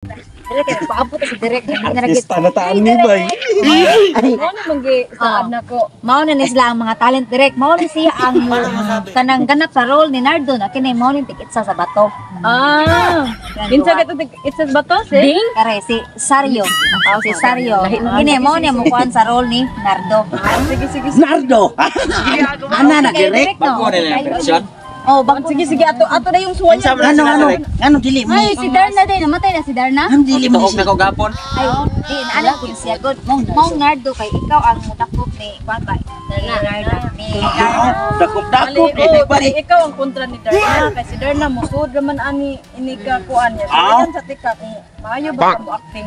Direk kay paabot si Direk di na nagit. Artista na taan ni bay. Ay, mo na manggi sa nako. Mao na ni sila ang mga talent Direk. Mao ni siya ang kanang ganap sa role ni Nardo na kini mao ni tikitsa sa bato. Kinsa ka to itsa sa bato si? Kare si Sario. Si Sario. Kini mao ni mo kuan sa role ni Nardo. Sige. Nardo. Ana na direk. Bago na yung version. Oh, bago Sige ato na yung suwayan. Ano dili mo? Ay, si Darna din. Namatay na si Darna. Ano dili mo? Tuog na ko gapon. Ay, di alam ko siya good. Mong Nardo kay ikaw ang mutakop ni kuan ba? Ni Nardo. Dakop dili bay. Ikaw ang kontra ni Darna kay si Darna mo sud man ani ini ka kuan niya. Yan sa tika kung maayo ba mo acting.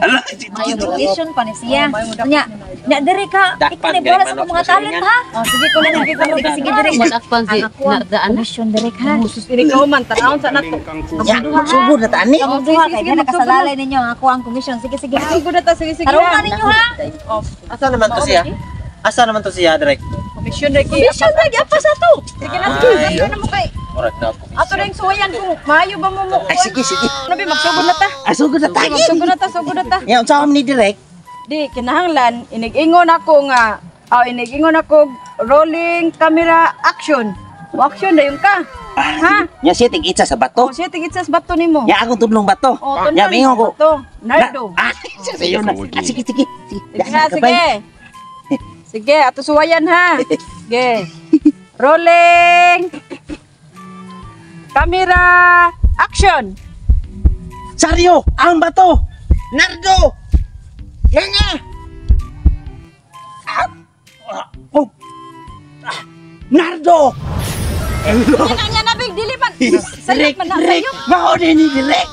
Mayo audition pa ni siya. Nya, nya diri ka. Ikaw ni bola sa mga talent ha. Oh, sige ko na sige ko Sige diri. Mag-akpan si Narda audition diri ha. Diri ka man tanawon sa nato. Ya, sugod na taan ni. Kamu duha kay dili nakasalalay ninyo ang ako ang commission. Sige. Sige na ta sige. Tarungan ninyo ha. Oh, Asa naman to siya? Asa naman to siya direk? commission ra kay. Commission lagi apa sa to? Sige na sige na mo kay. Orat na ako. Ato ring suwayan kung maayo ba mo mo. Ay sige. Ano ba magsugod na ta? Sugod na taan. Sugod na ta. Ya, unsa ni direk? Di kinahanglan inig-ingon ako nga inig-ingon ako rolling camera action. Action dayon ka. Ha? Ya siya tig-itsa sa bato. Oh, siya tigitsas bato nimo. Ya akong tudlong bato. Oh, Ya mingon ko. To, Nardo. Sayo na. Sige. Sige na, sige. Sige, ato suwayan ha. Sige. Rolling. Camera action. Sario, ang bato. Nardo. Nga. Oh. Nardo. Nya na big dili man. Sayop man na sayop. Mao din ni direk.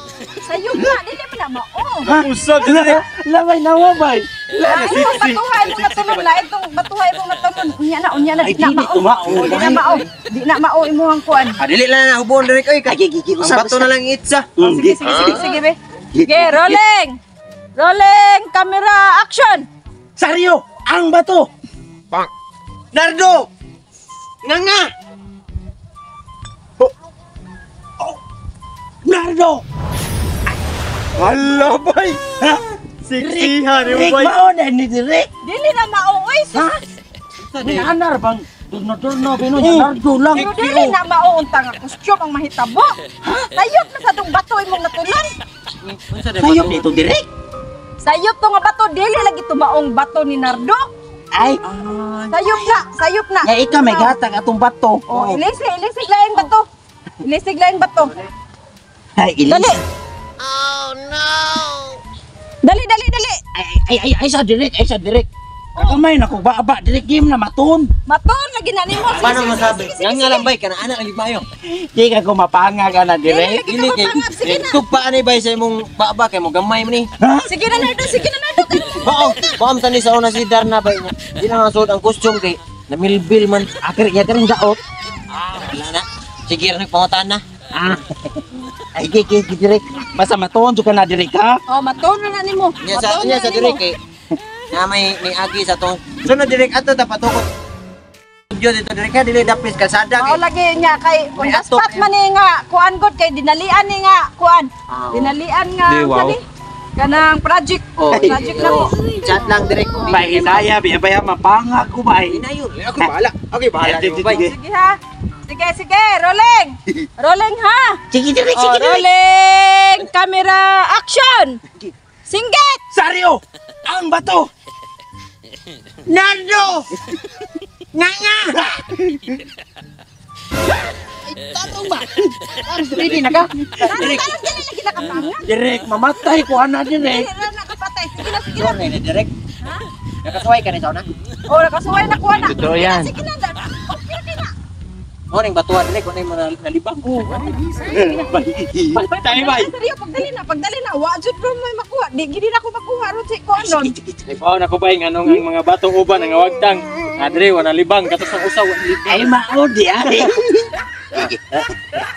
Sayop na dili man na mao. Usag na. Lamay na mo bay. Itong batuhay mo natulog na, itong batuhay mo natulog. Unya na, Ay, di na di mao. tumao. Di na mao. Di na mao imuhang kuan. Dili lang na hubon direk oy. Ay, gigi Ang bato na lang itsa. Sige be. Sige, rolling. Rolling, camera, action. Sario, ang bato. Nardo. Nga. Nardo. Hala bay. Ha? Siksihan Rick, mao na ni direk. Dili na mao oy. Ha? Anar bang turno pino Nardo lang. Dili na mao untang nga costume ang mahitabo. Sayop na sa tong bato imong natulan. Sayop nito direk. Sayop to nga bato dili lagi tumaong bato ni Nardo. Ay, Sayop na. ya ikaw may gatag atong bato. Oh, ilisig laing bato. Ilisig laing bato. Ay, ilis. Dali. Dali. Ay, sa direk, Kagamay na ko ba direk game na maton. Maton lagi na nimo. Paano masabi? Nga lang bay kana anak lagi mayo. Di ka ko mapanga ka na direk. Dili kay tugpa ani bay sa imong baba kay mo gamay mo ni. Sige na Nardo. Baam tani sa una si Darna bay niya. Di na nga suot ang costume kay namilbil man akir ya karing daot. Wala na. Sige ra nagpangutan na. Ay, direk. Basta maton ka na direk ha. Oh, maton na nimo. Nya sa direk kay na may agi sa tong. Sunod direk ato ta patukod. Studio dito direk ha dili dapis kalsada Mao kay. lagi niya kay on May the atop spot yan. man ni nga kuan gud kay dinalian ni nga kuan. Dinalian nga kani. Kanang project. Project na mo. Chat lang direk. Bay, inaya, baya mapanga ko bay. Inayon. Ako bahala. Okay bahala. Bay. Sige ha. Sige, rolling. Rolling ha. Sige direk, Oh, rolling. Camera action. Singget. Sario, ang bato. Nardo. Nga. Tanong ba? Ready na ka? Dili lagi nakapanga. Direk, mamatay ko ana direk. Dili na nakapatay. Sige na. Sure na direk. Nakasuway ka ni sa una. Oh, nakasuway na kuan na. Totoo yan. Sige na. Okay na. Morning batuan direk kung mo nalibang. Patay bay. Seryo, pagdali na. Wa jud bro may makuha. Di gidi na ako makuha ron si kuan ron. Oh, nakubay nga nung ang mga bato uban nga wagtang. Adre wala libang katos ang usaw. Ay mao di ay.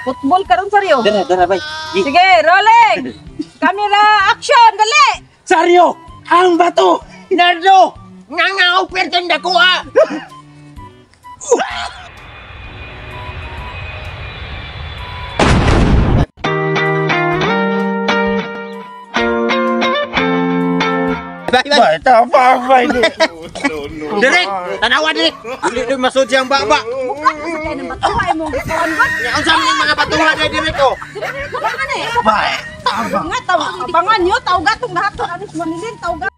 Football karon seryo. Dara bay. Sige, rolling. Camera action, dali. Sario, ang bato. Nardo. Nga open ko ah. Bay, bay. Bay, tabang bay. Direk, tanawa direk. Dili masud siyang baba. Kaya nang batuhay mo gikuan ba? Nya unsa man yung mga batuhan na direk ko? Bay. Nga taw abangan nyo taw gatong nahaton anis manilin taw gat.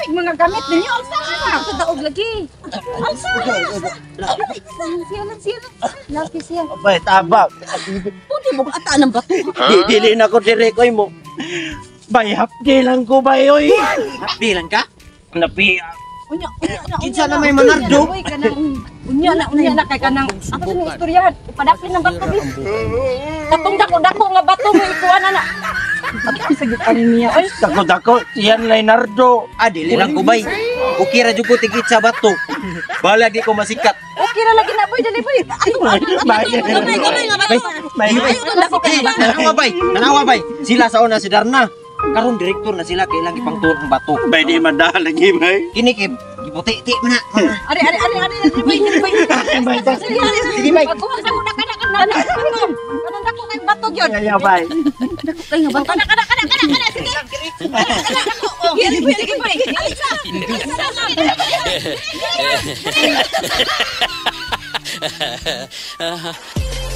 Mga gamit ninyo ang sana. Daog lagi. Laki siya. Bay, tabang. Pwede mo ataan ng bato. Dili na ko direk oy mo. Bay, hapdi lang ko bay oy. Bilang ka? Napi. Unya, Kinsa na may manardo? unya na kay kanang ako sa istoryahan. Ipadapin ng bato bis. Katong dako nga bato mo ikuan na. Ang sagit ani niya. Ay, Dako-dako, yan Leonardo. Dili lang ko bay. Ukira jud ko tigit sa bato. Bala di ko masikat. okay ra lagi na boy dali boy. Gamay nga bato. Bay. Tanawa bay. Sila sa una si Darna. Karon direktor na sila kailang ipangtuon ang bato. Bay, di madahal lagi bay. Kini kay giputi-ti man na. Ari boy. Sige bay. Ako sa una kana kanang dako kay bato gyud. Kaya bay. Kay nga bato. Kana sige. Sige boy. Ha ha ha.